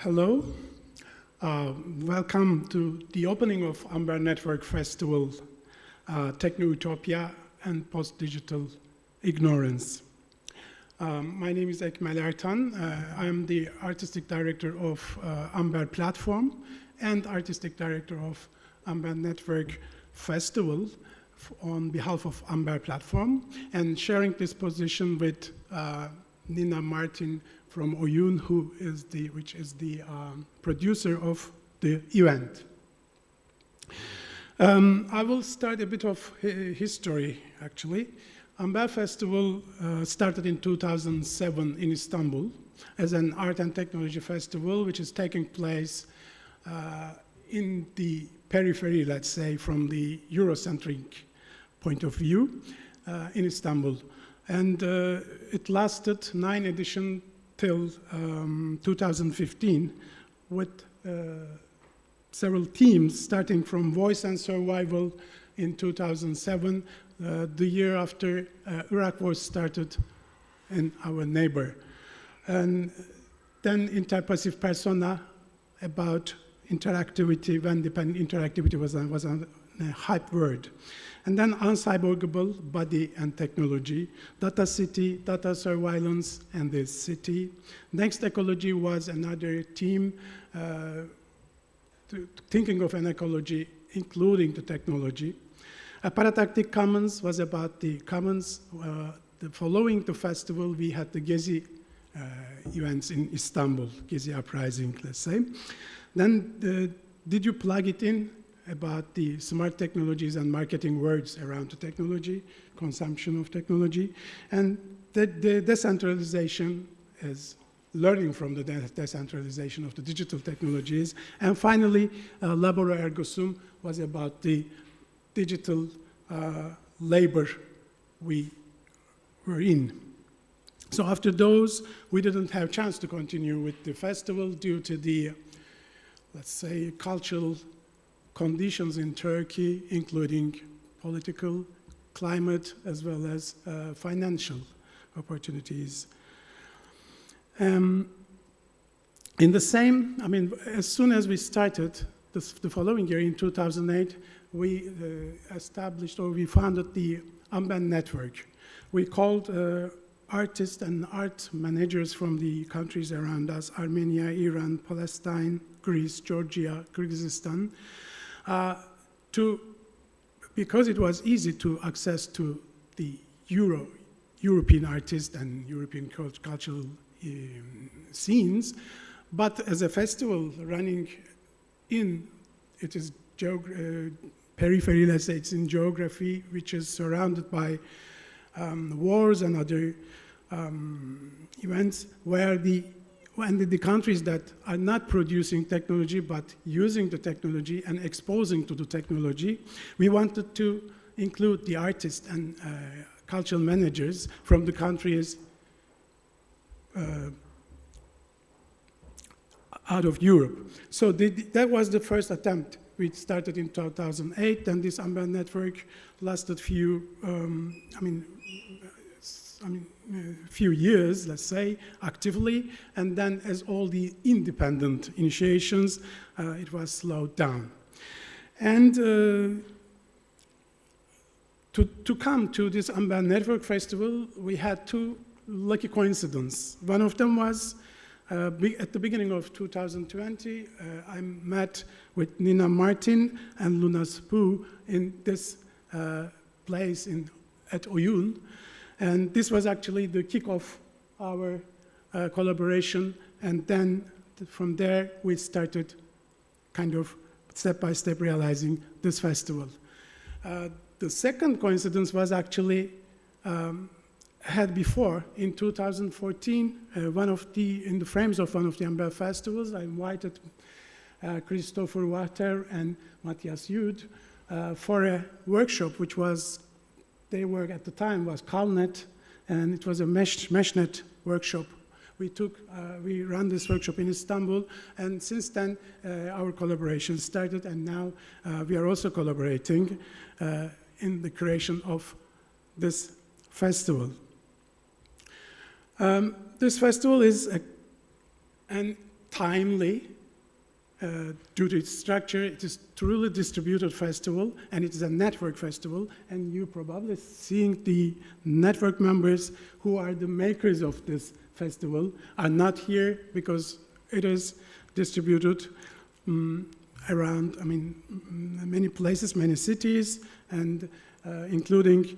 Hello, welcome to the opening of amberNetworkFestival, Techno-Utopia and Post-Digital Ignorance. My name is Ekmel Ertan. I am the Artistic Director of Amber Platform and Artistic Director of amberNetworkFestival on behalf of Amber Platform, and sharing this position with Nina Martin from a’21, which is the producer of the event. I will start a bit of history, actually. Amber Festival started in 2007 in Istanbul as an art and technology festival, which is taking place in the periphery, let's say, from the Eurocentric point of view in Istanbul. And it lasted 9 editions till 2015 with several themes, starting from voice and survival in 2007, the year after Iraq war started in our neighbor. And then interpassive persona about interactivity, when interactivity was a hype word. And then uncyborgable body and technology, data city, data surveillance, and the city. Next ecology was another theme, thinking of an ecology, including the technology. A paratactic commons was about the commons. Following the festival, we had the Gezi events in Istanbul, Gezi uprising, let's say. Then, did you plug it in? About the smart technologies and marketing words around the technology, consumption of technology, and the decentralization is learning from the decentralization of the digital technologies. And finally, Laboro Ergo Sum was about the digital labor we were in. So after those, we didn't have a chance to continue with the festival due to the, let's say, cultural conditions in Turkey, including political, climate, as well as financial opportunities. In the same, as soon as we started, the following year in 2008, we established, or we founded the Amber Network. We called artists and art managers from the countries around us, Armenia, Iran, Palestine, Greece, Georgia, Kyrgyzstan, because it was easy to access to the European artists and European cultural scenes, but as a festival running in, it is periphery, let's say, it's in geography, which is surrounded by wars and other events where the countries that are not producing technology but using the technology and exposing to the technology, we wanted to include the artists and cultural managers from the countries out of Europe. So that was the first attempt. We started in 2008, and this Amber Network lasted few years, let's say, actively, and then as all the independent initiations, it was slowed down. And to come to this Amber Network Festival, we had two lucky coincidences. One of them was at the beginning of 2020, I met with Nina Martin and Luna Spoo in this place at a’21. And this was actually the kickoff our collaboration. And then from there, we started kind of step-by-step realizing this festival. The second coincidence was actually had before, in 2014, in the frames of one of the Amber festivals, I invited Christopher Wachter and Matthias Jude for a workshop, which was, their work at the time was CalNet, and it was a meshnet workshop. We ran this workshop in Istanbul, and since then, our collaboration started, and now we are also collaborating in the creation of this festival. This festival is a timely. Due to its structure, it is truly distributed festival, and it is a network festival, and you probably seeing the network members who are the makers of this festival are not here because it is distributed around, many places, many cities, and including,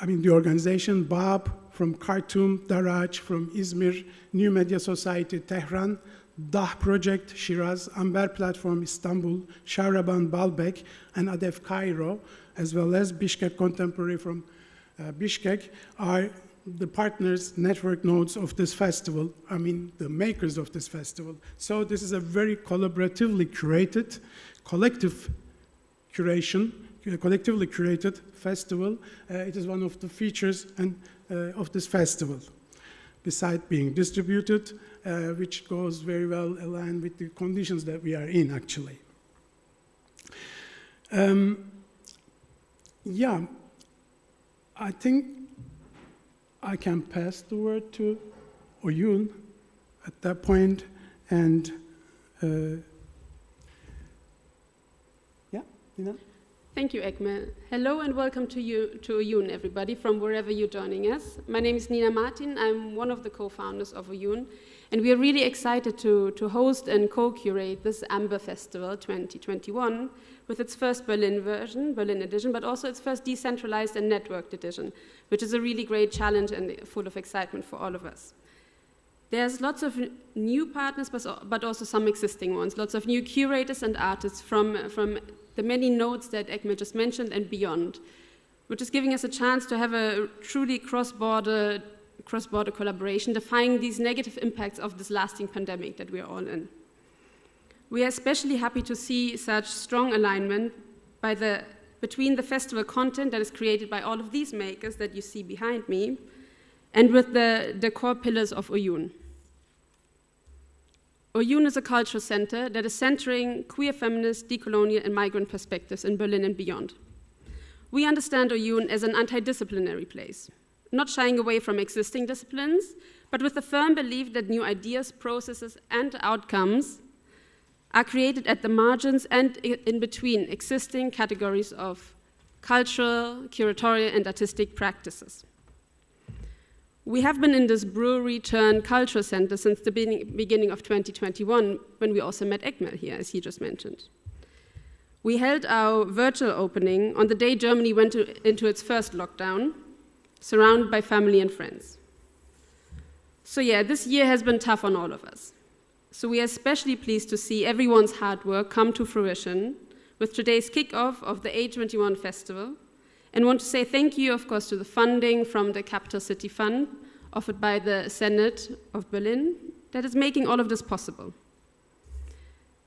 the organization BAB from Khartoum, Daraj from Izmir, New Media Society Tehran, DAH Project Shiraz, Amber Platform Istanbul, Shahraban Baalbek, and ADEF Cairo, as well as Bishkek Contemporary from Bishkek, are the partners, network nodes of this festival, the makers of this festival. So this is a very collaboratively curated, collectively curated festival. It is one of the features of this festival. Besides being distributed, which goes very well aligned with the conditions that we are in, actually. I think I can pass the word to Oyun at that point, and Nina? Thank you, Ekmel. Hello and welcome to Oyun, everybody, from wherever you're joining us. My name is Nina Martin. I'm one of the co-founders of Oyun, and we are really excited to host and co-curate this Amber Festival 2021 with its first Berlin edition, but also its first decentralized and networked edition, which is a really great challenge and full of excitement for all of us. There's lots of new partners, but also some existing ones, lots of new curators and artists from the many nodes that Ekmel just mentioned and beyond, which is giving us a chance to have a truly cross-border collaboration, defying these negative impacts of this lasting pandemic that we're all in. We are especially happy to see such strong alignment between the festival content that is created by all of these makers that you see behind me, and with the core pillars of Oyun. Oyun is a cultural center that is centering queer, feminist, decolonial, and migrant perspectives in Berlin and beyond. We understand Oyun as an antidisciplinary place, not shying away from existing disciplines, but with a firm belief that new ideas, processes, and outcomes are created at the margins and in between existing categories of cultural, curatorial, and artistic practices. We have been in this brewery-turned-cultural center since the beginning of 2021, when we also met Ekmel here, as he just mentioned. We held our virtual opening on the day Germany went into its first lockdown, surrounded by family and friends. So yeah, this year has been tough on all of us. So we are especially pleased to see everyone's hard work come to fruition with today's kickoff of the a’21 Festival, and want to say thank you, of course, to the funding from the Capital City Fund, offered by the Senate of Berlin, that is making all of this possible.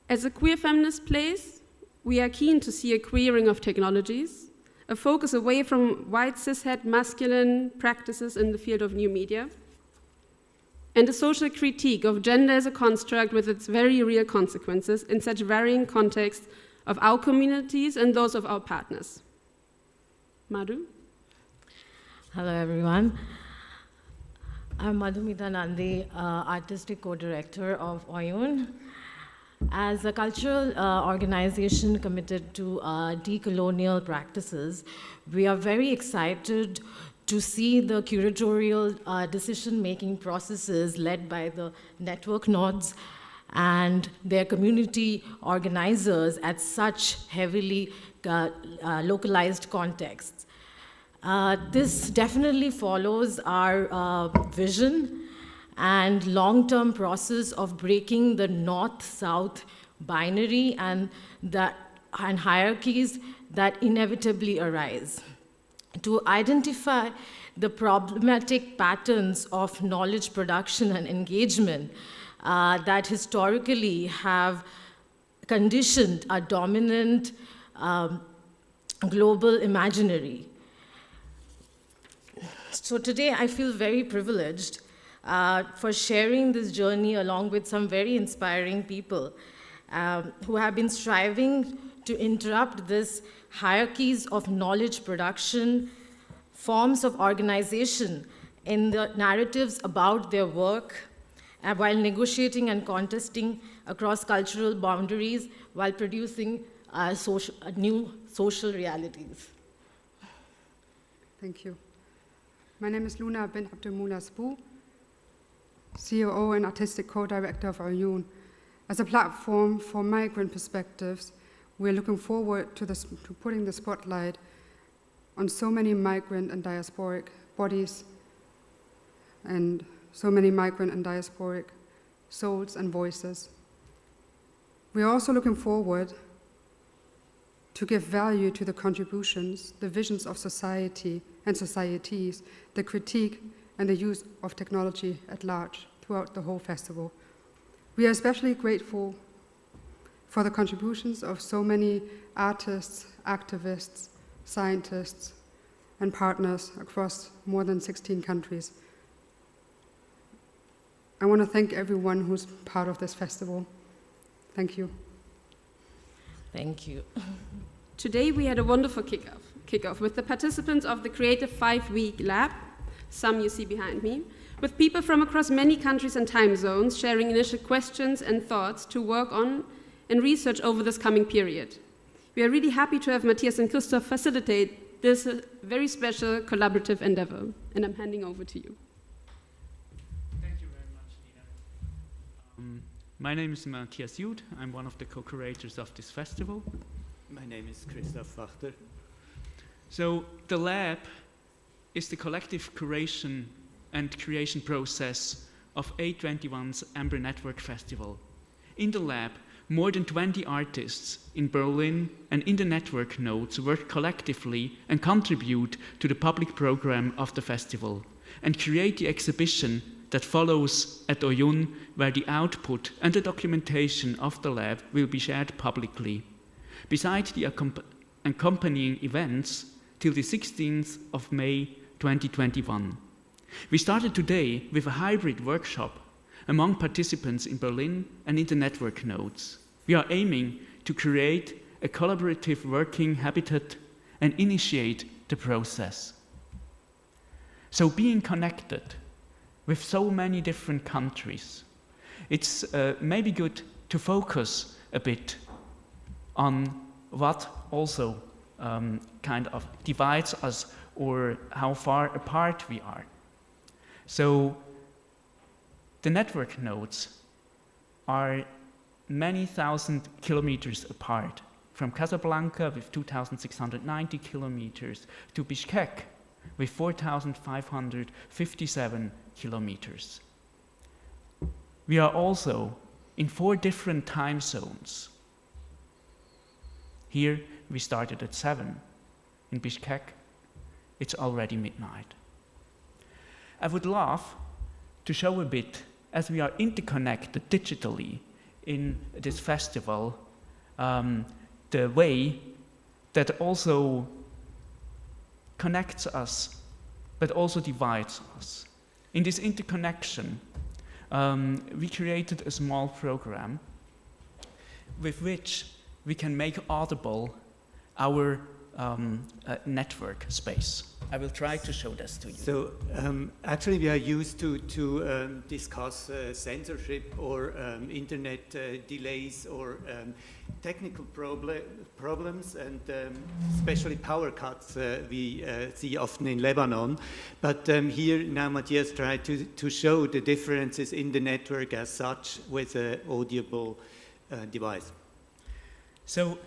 As a queer feminist place, we are keen to see a queering of technologies, a focus away from white cishet masculine practices in the field of new media, and a social critique of gender as a construct with its very real consequences in such varying contexts of our communities and those of our partners. Madhu? Hello, everyone. I'm Madhumita Nandi, Artistic Co-Director of Oyun. As a cultural organization committed to decolonial practices, we are very excited to see the curatorial decision-making processes led by the network nodes and their community organizers at such heavily localized contexts. This definitely follows our vision and long-term process of breaking the north-south binary and hierarchies that inevitably arise. To identify the problematic patterns of knowledge production and engagement that historically have conditioned a dominant global imaginary. So today I feel very privileged for sharing this journey along with some very inspiring people who have been striving to interrupt this hierarchies of knowledge production, forms of organization in the narratives about their work, while negotiating and contesting across cultural boundaries, while producing new social realities. Thank you. My name is Luna bin Abdelmoula Spoo, COO and Artistic Co-Director of a’21. As a platform for migrant perspectives, we're looking forward to putting the spotlight on so many migrant and diasporic bodies and so many migrant and diasporic souls and voices. We are also looking forward to give value to the contributions, the visions of society and societies, the critique and the use of technology at large throughout the whole festival. We are especially grateful for the contributions of so many artists, activists, scientists, and partners across more than 16 countries. I want to thank everyone who's part of this festival. Thank you. Thank you. Today we had a wonderful kickoff with the participants of the Creative 5-Week Lab, some you see behind me, with people from across many countries and time zones sharing initial questions and thoughts to work on and research over this coming period. We are really happy to have Matthias and Christoph facilitate this very special collaborative endeavor, and I'm handing over to you. Thank you very much, Nina. My name is Matthias Jud. I'm one of the co-curators of this festival. My name is Christoph Wachter. So the lab is the collective curation and creation process of a’21's amberNetworkFestival. In the lab, more than 20 artists in Berlin and in the network nodes work collectively and contribute to the public program of the festival and create the exhibition that follows at a’21, where the output and the documentation of the lab will be shared publicly. Besides the accompanying events till the 16th of May 2021. We started today with a hybrid workshop among participants in Berlin and in the network nodes. We are aiming to create a collaborative working habitat and initiate the process. So being connected with so many different countries, it's maybe good to focus a bit on what also kind of divides us or how far apart we are. So the network nodes are many thousand kilometers apart, from Casablanca with 2,690 kilometers to Bishkek with 4,557 kilometers. We are also in 4 different time zones. Here we started at 7. In Bishkek, it's already midnight. I would love to show a bit, as we are interconnected digitally in this festival, the way that also connects us, but also divides us. In this interconnection, we created a small program with which we can make audible our network space. I will try to show this to you. So actually we are used to discuss censorship or internet delays or technical problems and especially power cuts we see often in Lebanon. But here now Matthias tried to show the differences in the network as such with an audible device. So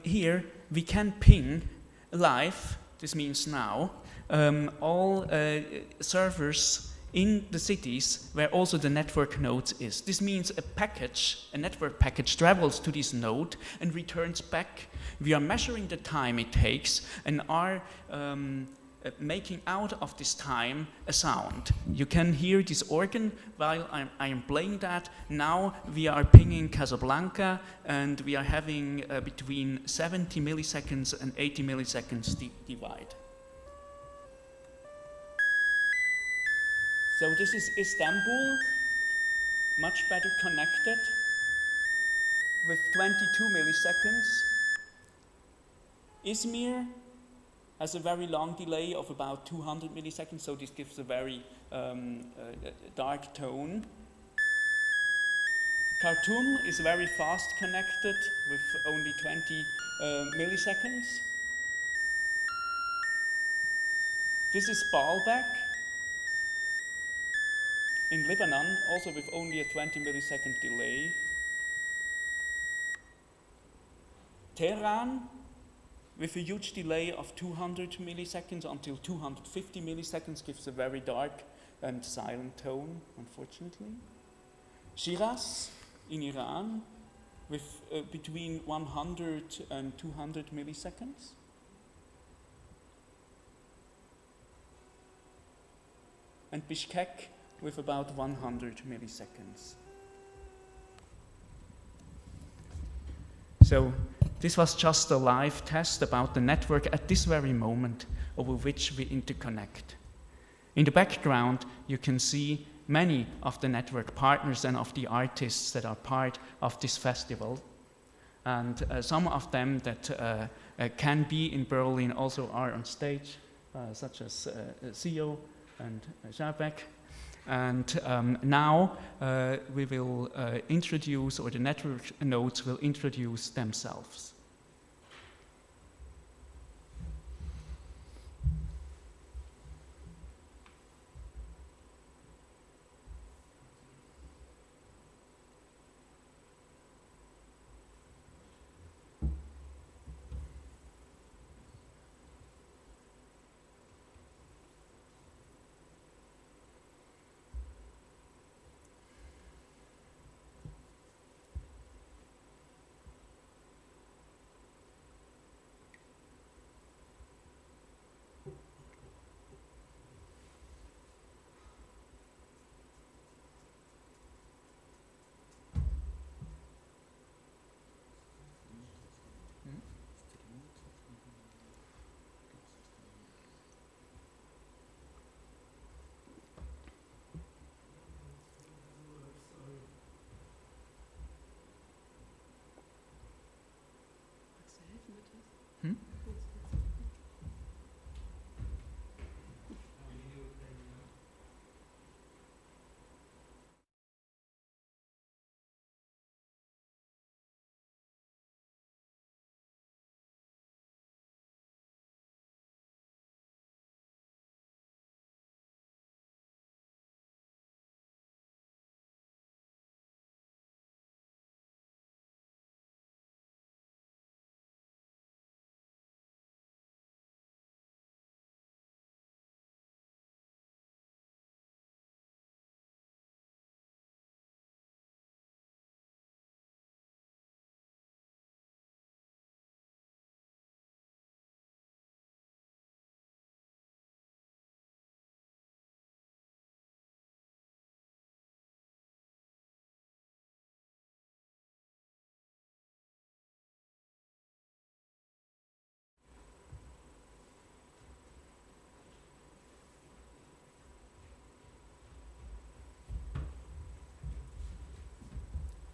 here we can ping live, this means now, all servers in the cities where also the network nodes is. This means a network package travels to this node and returns back. We are measuring the time it takes and are making out of this time a sound. You can hear this organ while I am playing that. Now we are pinging Casablanca and we are having between 70 milliseconds and 80 milliseconds divide. So this is Istanbul, much better connected with 22 milliseconds. Izmir has a very long delay of about 200 milliseconds, so this gives a very dark tone. Khartoum is very fast connected with only 20 milliseconds. This is Baalbek in Lebanon, also with only a 20 millisecond delay. Tehran, with a huge delay of 200 milliseconds until 250 milliseconds, gives a very dark and silent tone, unfortunately. Shiraz in Iran, with between 100 and 200 milliseconds. And Bishkek with about 100 milliseconds. So this was just a live test about the network at this very moment over which we interconnect. In the background, you can see many of the network partners and of the artists that are part of this festival. And some of them that can be in Berlin also are on stage, such as CEO and Jabek. And now we will introduce, or the network nodes will introduce themselves.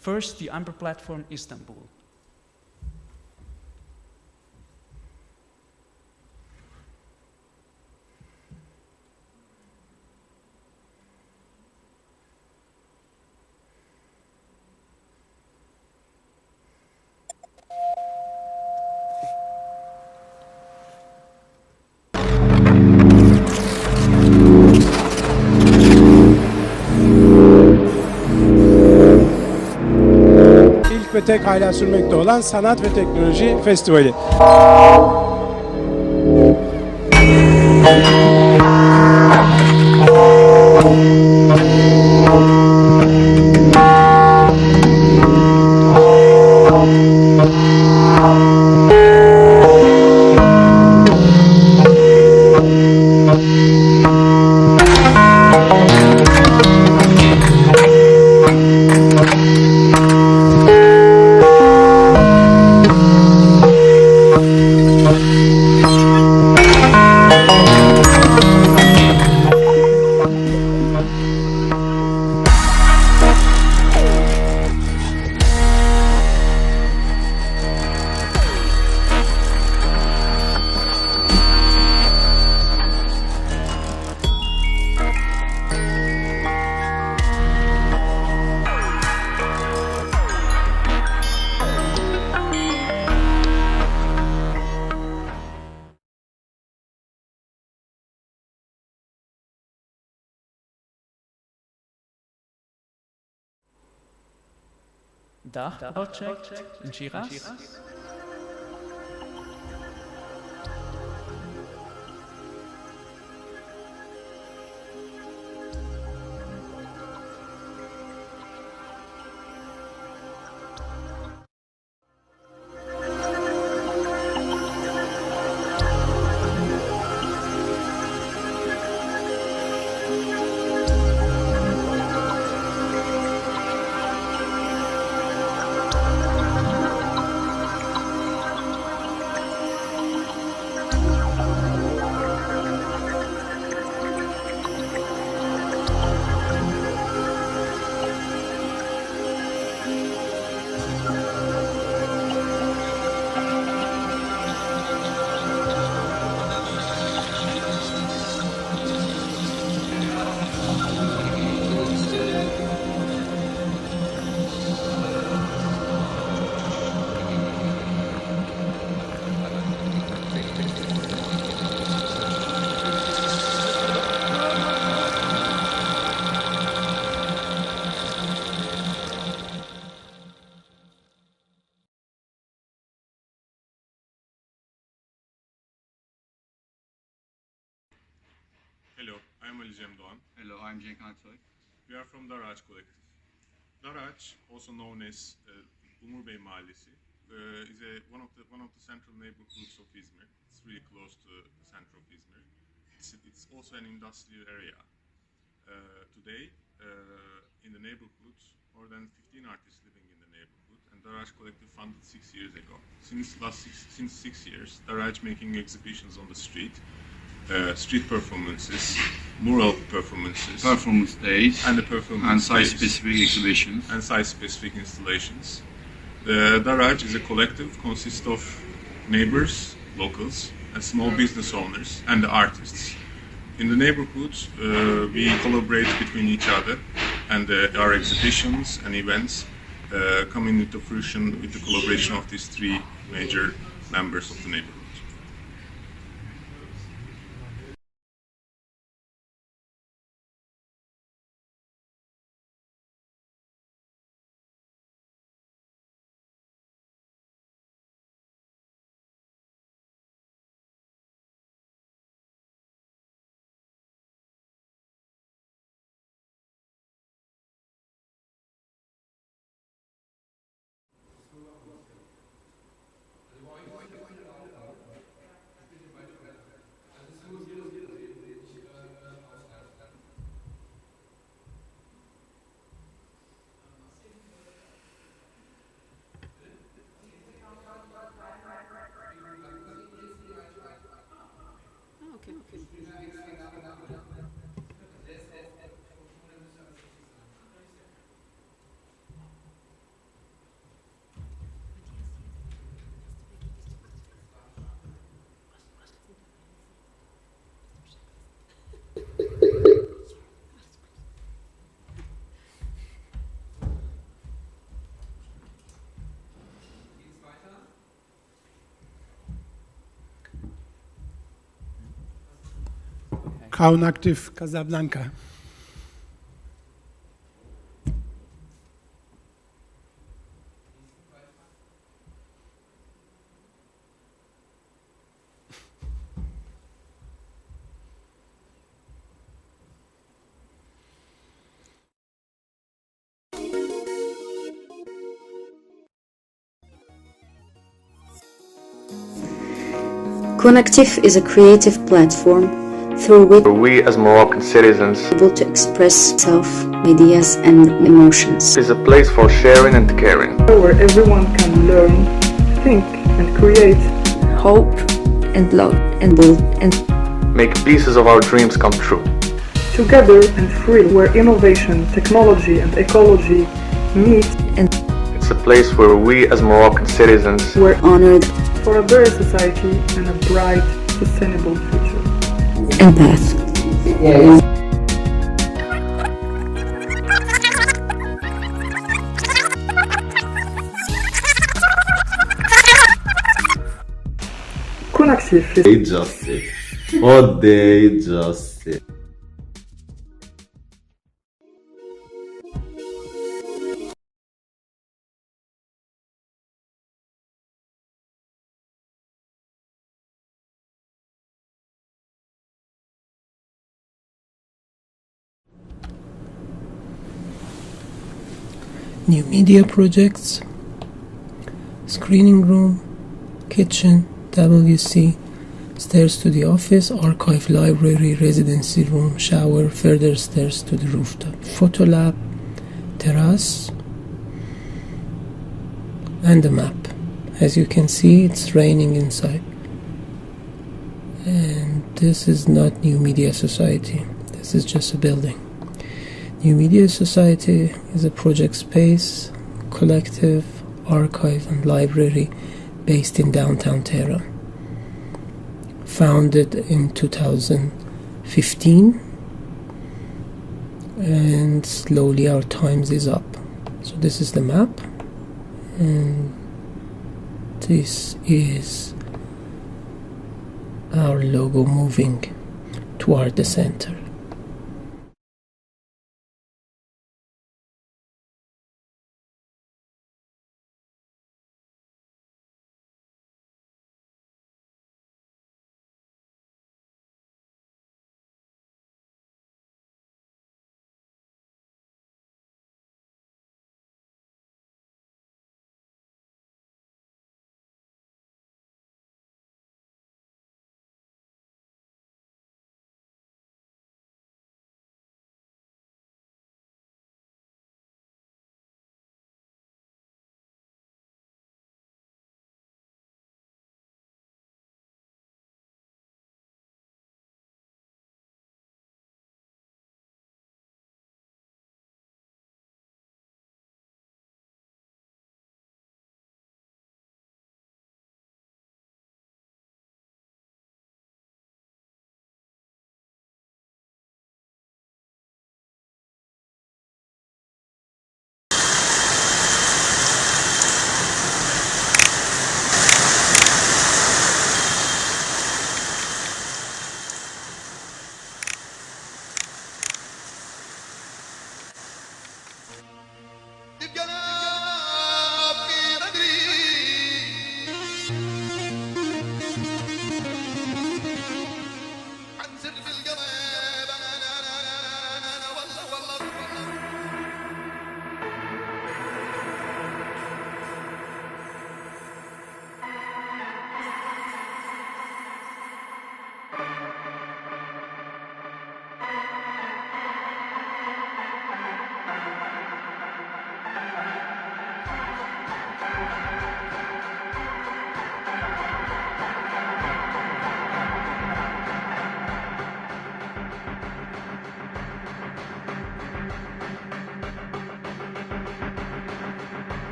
First, the Amber platform, Istanbul. Ve tek hala sürmekte olan Sanat ve Teknoloji Festivali. DACH project in Shiraz. Hello, I'm Ali Doğan. Hello, I'm Cenk Aksoy. We are from Daraj Collective. Daraj, also known as Umur Bey Mahallesi, is one of the central neighborhoods of Izmir. It's really close to the center of Izmir. It's also an industrial area. Today, in the neighborhood, more than 15 artists living in the neighborhood, and Daraj Collective funded 6 years ago. Since 6 years, Daraj making exhibitions on the street. Street performances, mural performances, Performance days, and the performance and days, site-specific exhibitions. and site-specific installations. The Daraj is a collective consists of neighbors, locals, and small business owners, and the artists. In the neighborhood, we collaborate between each other, and our exhibitions and events come into fruition with the collaboration of these three major members of the neighborhood. Crown Active Casablanca. Connective is a creative platform through which we as Moroccan citizens are able to express self, ideas and emotions. is a place for sharing and caring. Where everyone can learn, think and create. Hope and love and build and Make pieces of our dreams come true. Together and free, where innovation, technology and ecology meet. and It's a place where we as Moroccan citizens We're honored for a better society and a bright, sustainable future. and path. Connective is Injustice. Odeio injustice. new media projects, screening room, kitchen, WC, stairs to the office, archive, library, residency room, shower, further stairs to the rooftop, photo lab, terrace, and a map. As you can see, it's raining inside. And this is not New Media Society. This is just a building. New Media Society is a project space, collective, archive, and library based in downtown Tehran. Founded in 2015, and slowly our times is up. So this is the map, and this is our logo moving toward the center.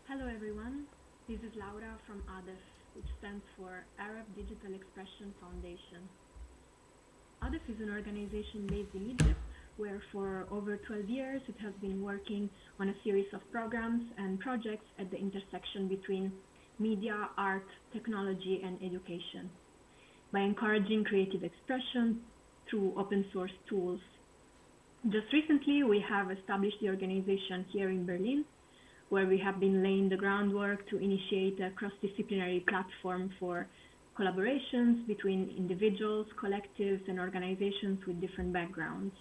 Hello everyone, this is Laura from ADEF, which stands for Arab Digital Expression Foundation. ADEF is an organization based in Egypt, where for over 12 years it has been working on a series of programs and projects at the intersection between media, art, technology, and education, by encouraging creative expression through open source tools. Just recently, we have established the organization here in Berlin, where we have been laying the groundwork to initiate a cross-disciplinary platform for collaborations between individuals, collectives, and organizations with different backgrounds,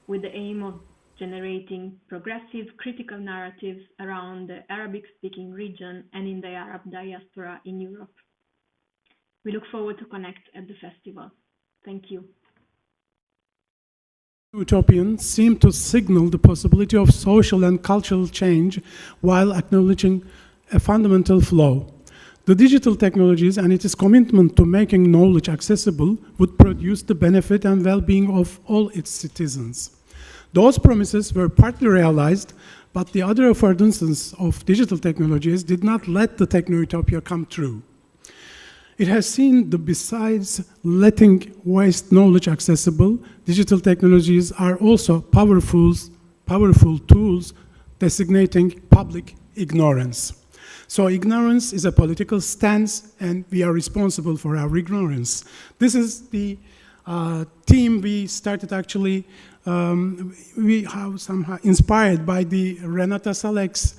with the aim of generating progressive, critical narratives around the Arabic-speaking region and in the Arab diaspora in Europe. We look forward to connect at the festival. Thank you. Utopian seem to signal the possibility of social and cultural change while acknowledging a fundamental flaw. The digital technologies and its commitment to making knowledge accessible would produce the benefit and well-being of all its citizens. Those promises were partly realized, but the other affordances of digital technologies did not let the techno-utopia come true. It has seen that besides letting waste knowledge accessible, digital technologies are also powerful tools designating public ignorance. So ignorance is a political stance, and we are responsible for our ignorance. This is the theme we started actually, we have somehow inspired by the Renata Salek's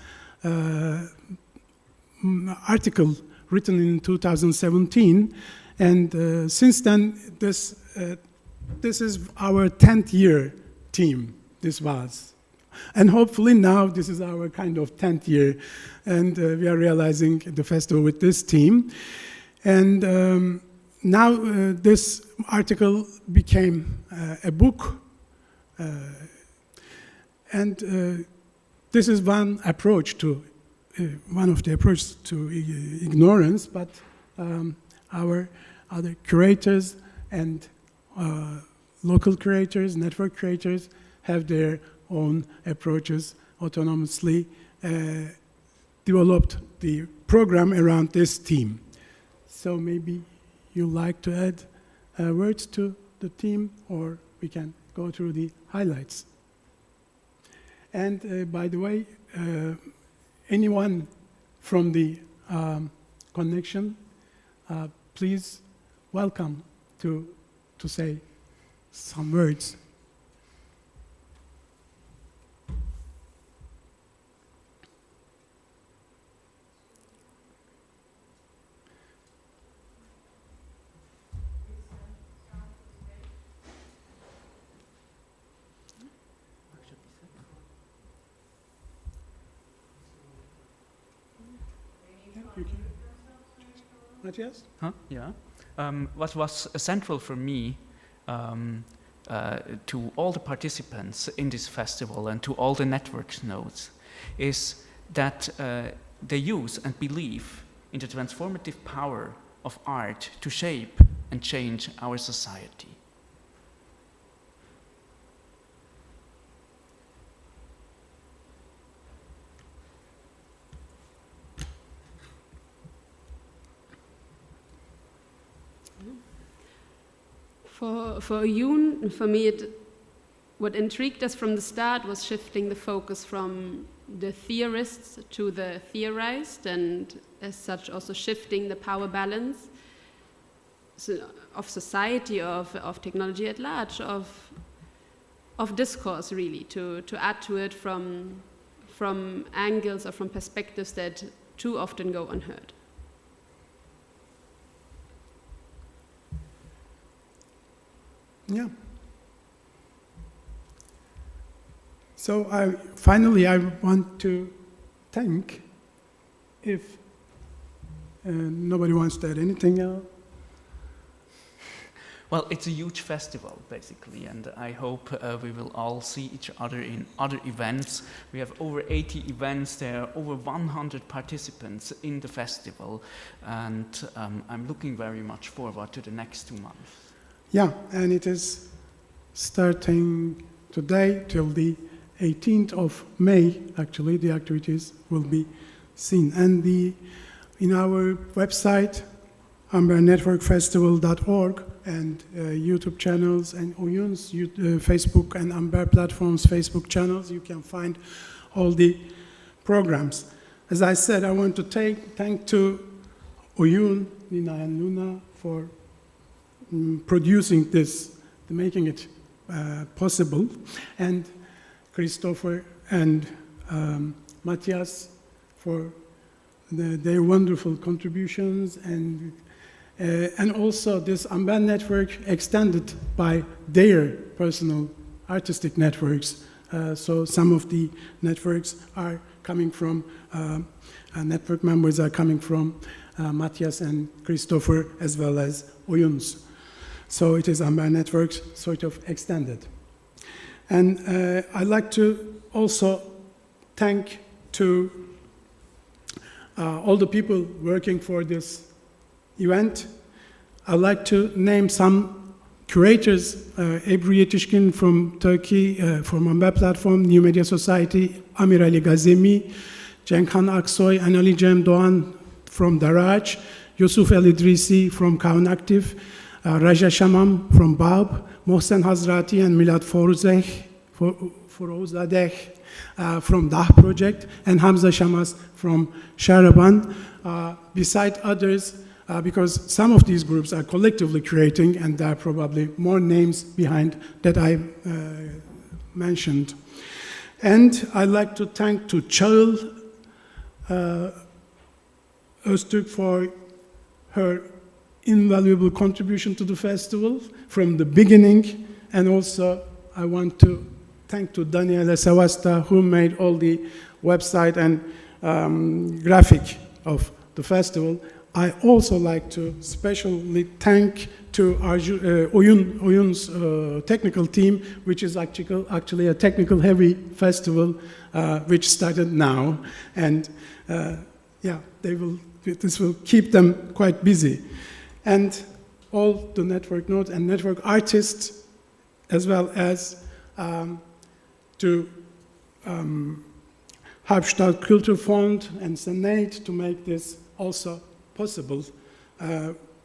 article written in 2017. And since then, this is our 10th year theme, this was. And hopefully now this is our kind of 10th year, and we are realizing the festival with this theme. And now this article became a book, and this is one approach to, one of the approaches to ignorance, but our other curators and local curators, network curators have their own approaches, autonomously developed the program around this theme. So maybe you'd like to add words to the theme, or we can go through the highlights. And by the way, anyone from the connection, please welcome to say some words. Matthias? Huh? Yeah. What was central for me to all the participants in this festival and to all the network nodes is that they use and believe in the transformative power of art to shape and change our society. For Yoon, for me, what intrigued us from the start was shifting the focus from the theorists to the theorized, and as such also shifting the power balance of society, of technology at large, of discourse really, to add to it from angles or from perspectives that too often go unheard. Yeah. So finally, I want to thank, if nobody wants to add anything else. Well, it's a huge festival, basically, and I hope we will all see each other in other events. We have over 80 events. There are over 100 participants in the festival, and I'm looking very much forward to the next 2 months. Yeah, and it is starting today till the 18th of May, actually, the activities will be seen. And in our website, amberNetworkFestival.org, and YouTube channels, and Oyun's Facebook and Amber Platform's Facebook channels, you can find all the programs. As I said, I want to thank to Oyun, Nina and Luna for producing this, making it possible, and Christopher and Matthias for their wonderful contributions, and also this Amber network extended by their personal artistic networks. So some of the networks are coming from, network members are coming from Matthias and Christopher, as well as Oyun's. So it is Amber Networks sort of extended. And I'd like to also thank to all the people working for this event. I'd like to name some curators, Ebru Yetişkin from Turkey, from Amber Platform, New Media Society, Amir Ali Gazemi, Cenkhan Aksoy, and Ali Cem Doğan from Daraj, Yusuf El Idrisi from Kaun Active, Raja Shamam from Bab, Mohsen Hazrati and Milad Foruzeh Forozadeh from DAH project, and Hamza Shamas from Sharaban, beside others, because some of these groups are collectively creating, and there are probably more names behind that I mentioned. And I'd like to thank to Çağıl Öztürk for her invaluable contribution to the festival from the beginning, and also I want to thank to Daniela Savasta, who made all the website and graphic of the festival. I also like to especially thank to our Oyun's technical team, which is actually a technical heavy festival, which started now, and yeah, this will keep them quite busy. And all the network nodes and network artists, as well as to Hauptstadt Kulturfond and Senate to make this also possible,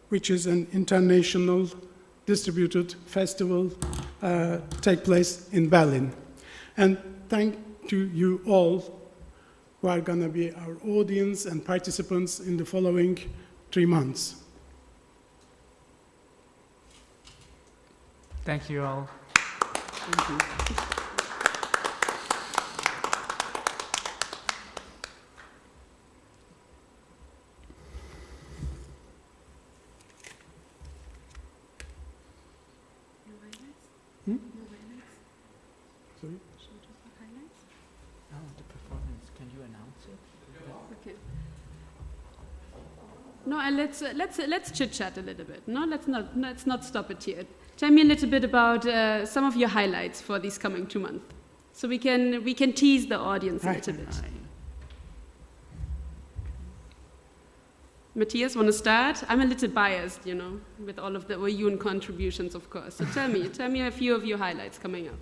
which is an international distributed festival take place in Berlin. And thank to you all who are going to be our audience and participants in the following 3 months. Thank you all. Thank you. Hmm? Sorry? Oh, the performance. Can you announce it? Okay. No, and let's chit chat a little bit. No, let's not stop it here. Tell me a little bit about some of your highlights for these coming 2 months, so we can tease the audience a little bit. Matthias, want to start? I'm a little biased, you know, with all of the Oyun contributions, of course. So tell me a few of your highlights coming up.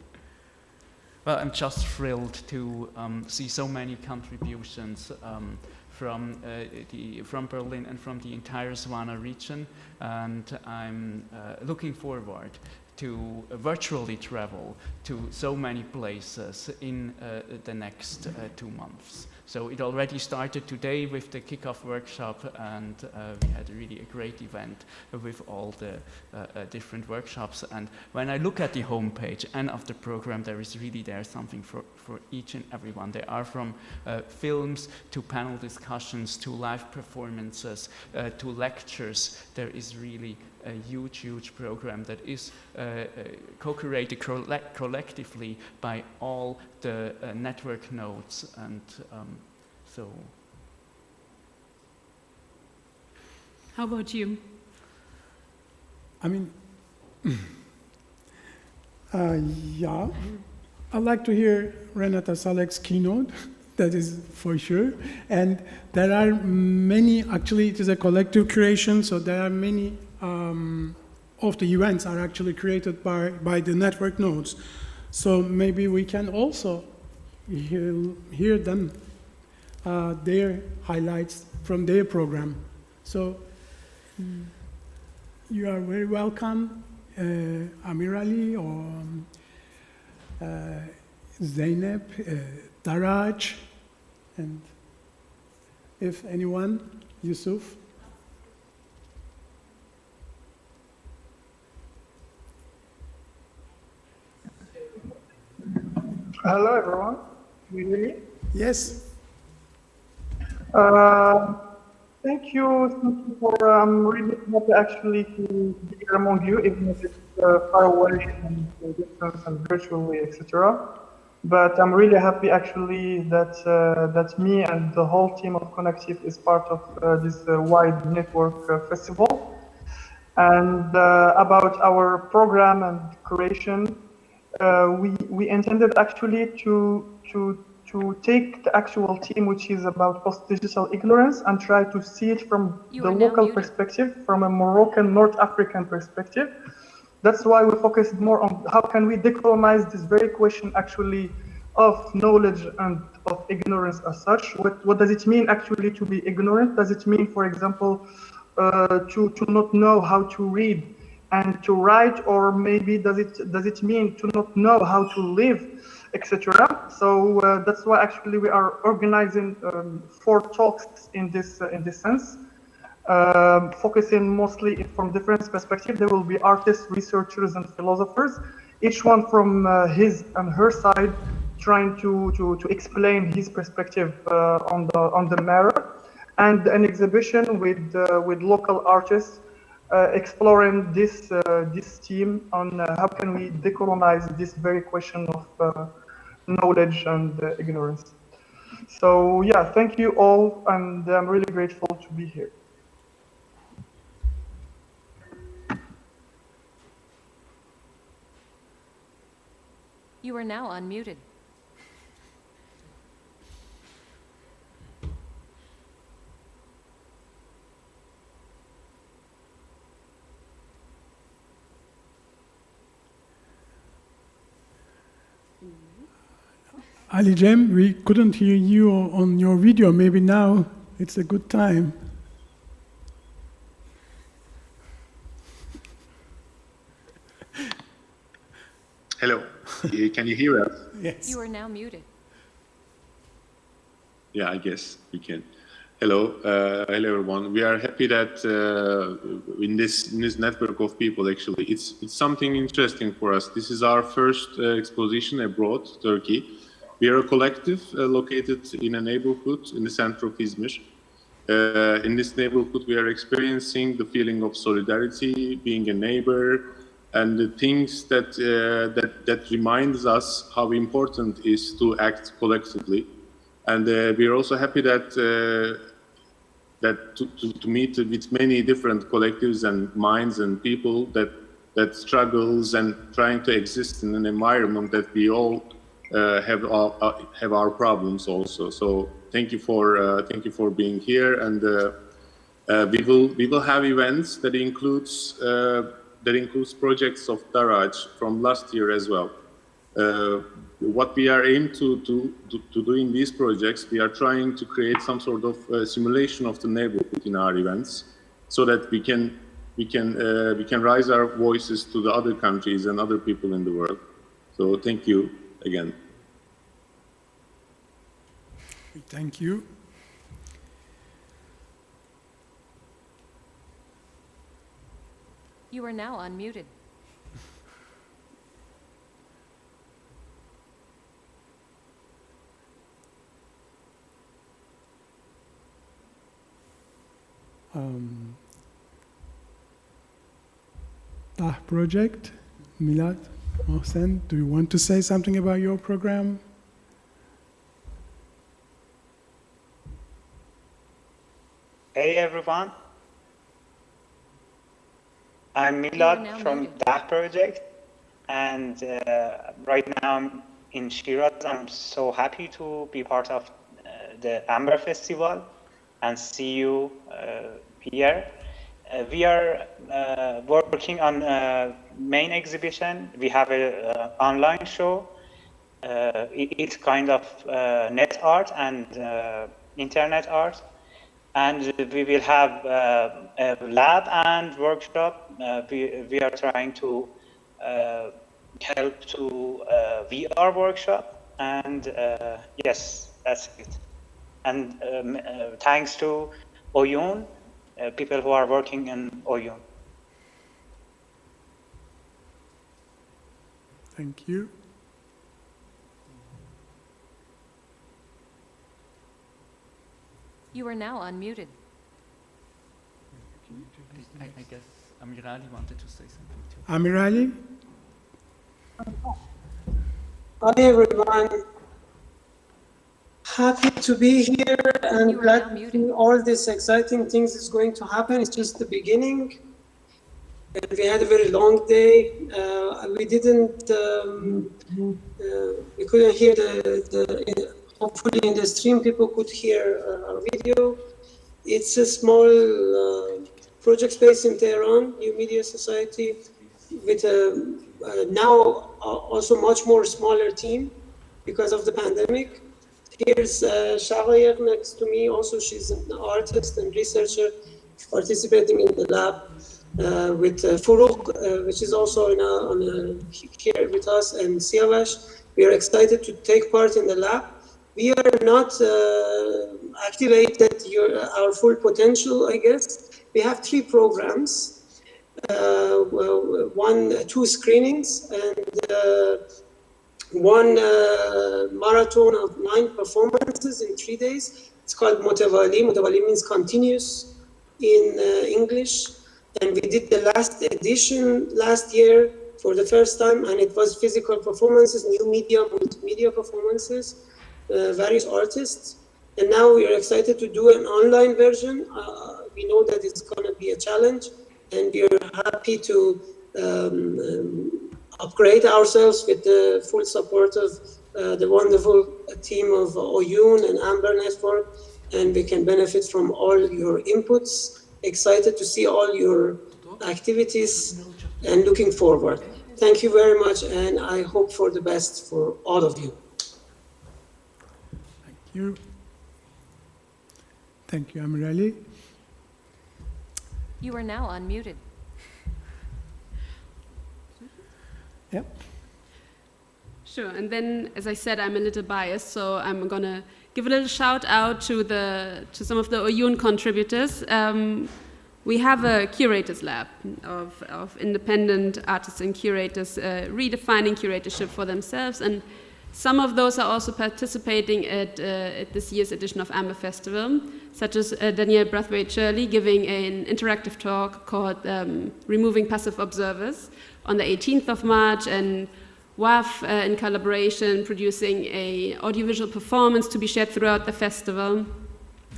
Well, I'm just thrilled to see so many contributions from Berlin and from the entire Savannah region, and I'm looking forward to virtually travel to so many places in the next 2 months. So it already started today with the kickoff workshop, and we had really a great event with all the different workshops. And when I look at the homepage and of the program, there is really something for each and everyone. There are from films to panel discussions to live performances to lectures. There is really a huge program that is co-curated collectively by all the network nodes, and so. How about you? I mean, yeah, I'd like to hear Renata Salek's keynote, that is for sure. And there are many, actually it is a collective creation, so there are many of the events are actually created by the network nodes. So maybe we can also hear them, their highlights from their program. So you are very welcome, Amir Ali or Zeynep, Daraj, and if anyone, Yusuf. Hello, everyone. Can you hear me? Yes. Thank you for, I'm really happy actually to be here among you, even if it's far away and distance and virtually, etc. But I'm really happy actually that me and the whole team of Connective is part of this wide network festival. And about our program and creation, we intended actually to take the actual theme, which is about post-digital ignorance, and try to see it from the local perspective, from a Moroccan, North African perspective. That's why we focused more on how can we decolonize this very question actually of knowledge and of ignorance as such. What does it mean actually to be ignorant? Does it mean, for example, to not know how to read and to write, or maybe does it mean to not know how to live, etc. So that's why actually we are organizing 4 talks in this sense, focusing mostly from different perspectives. There will be artists, researchers, and philosophers, each one from his and her side, trying to explain his perspective on the matter, and an exhibition with local artists exploring this theme on how can we decolonize this very question of knowledge and ignorance. So yeah, thank you all, and I'm really grateful to be here. You are now unmuted. Ali Jem, we couldn't hear you on your video. Maybe now it's a good time. Hello, can you hear us? Yes. You are now muted. Yeah, I guess we can. Hello, hello everyone. We are happy that in this network of people, actually, it's something interesting for us. This is our first exposition abroad, Turkey. We are a collective located in a neighborhood in the center of Izmir. In this neighborhood, we are experiencing the feeling of solidarity, being a neighbor, and the things that reminds us how important it is to act collectively. And we are also happy that to meet with many different collectives and minds and people that struggles and trying to exist in an environment that we all have our problems also. So thank you for being here, and we will have events that includes projects of Daraj from last year as well. What we are aimed to do in these projects, we are trying to create some sort of simulation of the neighborhood in our events, so that we can raise our voices to the other countries and other people in the world. So thank you again. Thank you. You are now unmuted. TAH project, Milad, Mohsen, do you want to say something about your program? Hey everyone, I'm Milad from TAH project, and right now I'm in Shiraz. I'm so happy to be part of the amberFestival and see you here. We are working on a main exhibition. We have an online show. It's kind of net art and internet art. And we will have a lab and workshop. We are trying to help to VR workshop. And yes, that's it. And thanks to a’21, people who are working in a’21. Thank you. You are now unmuted. I guess Amirali wanted to say something too. Amirali? Hi everyone. Happy to be here and glad to see all these exciting things is going to happen. It's just the beginning. And we had a very long day. We didn't, we couldn't hear hopefully in the stream people could hear our video. It's a small project space in Tehran, New Media Society, with a now also much more smaller team because of the pandemic. Here's Shaghayer next to me. Also, she's an artist and researcher participating in the lab. with Furuq, which is also here with us, and Siavash. We are excited to take part in the lab. We are not activated our full potential, I guess. We have 3 programs, 2 screenings, and 1 marathon of 9 performances in 3 days. It's called Mutawali. Mutawali means continuous in English. And we did the last edition last year for the first time, and it was physical performances, new media, multimedia performances, various artists. And now we are excited to do an online version. We know that it's going to be a challenge, and we are happy to upgrade ourselves with the full support of the wonderful team of Oyun and Amber Network, and we can benefit from all your inputs. Excited to see all your activities and looking forward. Thank you very much, and I hope for the best for all of you. Thank you. Thank you, Amirali. You are now unmuted. Yep. Sure, and then, as I said, I'm a little biased, so I'm gonna give a little shout out to some of the Oyun contributors. We have a curators lab of independent artists and curators redefining curatorship for themselves, and some of those are also participating at this year's edition of Amber Festival, such as Danielle Brathwaite-Shirley giving an interactive talk called Removing Passive Observers on the 18th of March, and WAF in collaboration producing an audiovisual performance to be shared throughout the festival,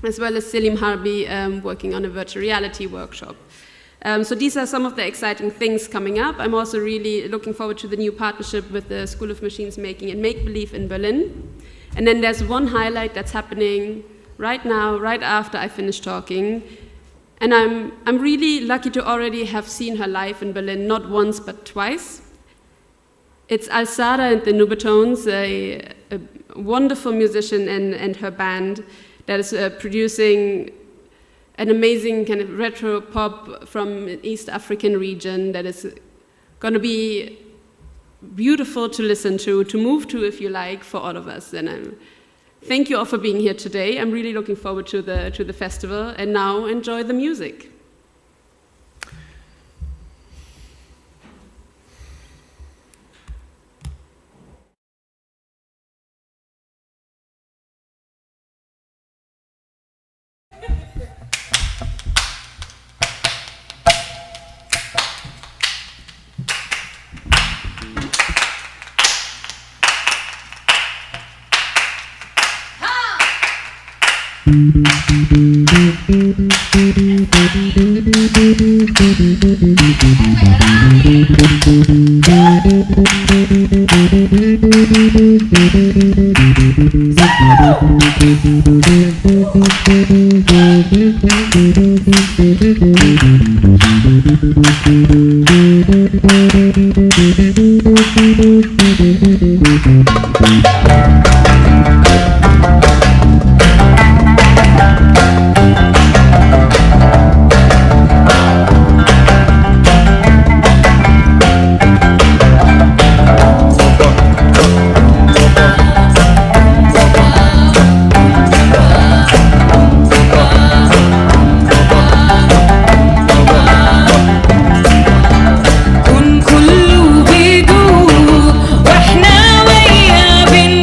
as well as Selim Harbi working on a virtual reality workshop. So these are some of the exciting things coming up. I'm also really looking forward to the new partnership with the School of Machines Making and Make Believe in Berlin. And then there's one highlight that's happening right now, right after I finish talking. And I'm really lucky to already have seen her live in Berlin, not once but twice. It's Alsarah the Nubatones, a wonderful musician and her band that is producing an amazing kind of retro pop from an East African region that is going to be beautiful to listen to move to, if you like, for all of us. And thank you all for being here today. I'm really looking forward to the festival. And now enjoy the music. كله بيدور واحنا ويا بن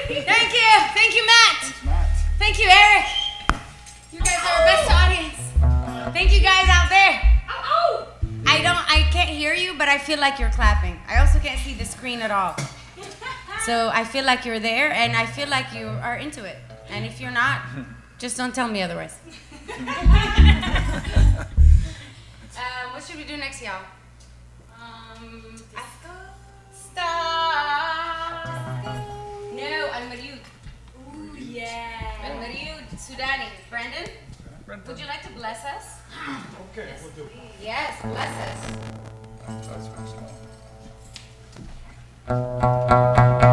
Thank you. Thank you, Matt. Thanks, Matt. Thank you, Eric. You guys are our best audience. Thank you guys out there. I can't hear you, but I feel like you're clapping. I also can't see the screen at all. So I feel like you're there, and I feel like you are into it. And if you're not, just don't tell me otherwise. What should we do next, y'all? Stop. No, Al-Mariud. Ooh, yeah. Al-Mariud, Sudani. Brandon, would you like to bless us? Okay, Yes, we'll do. yes, bless us. That's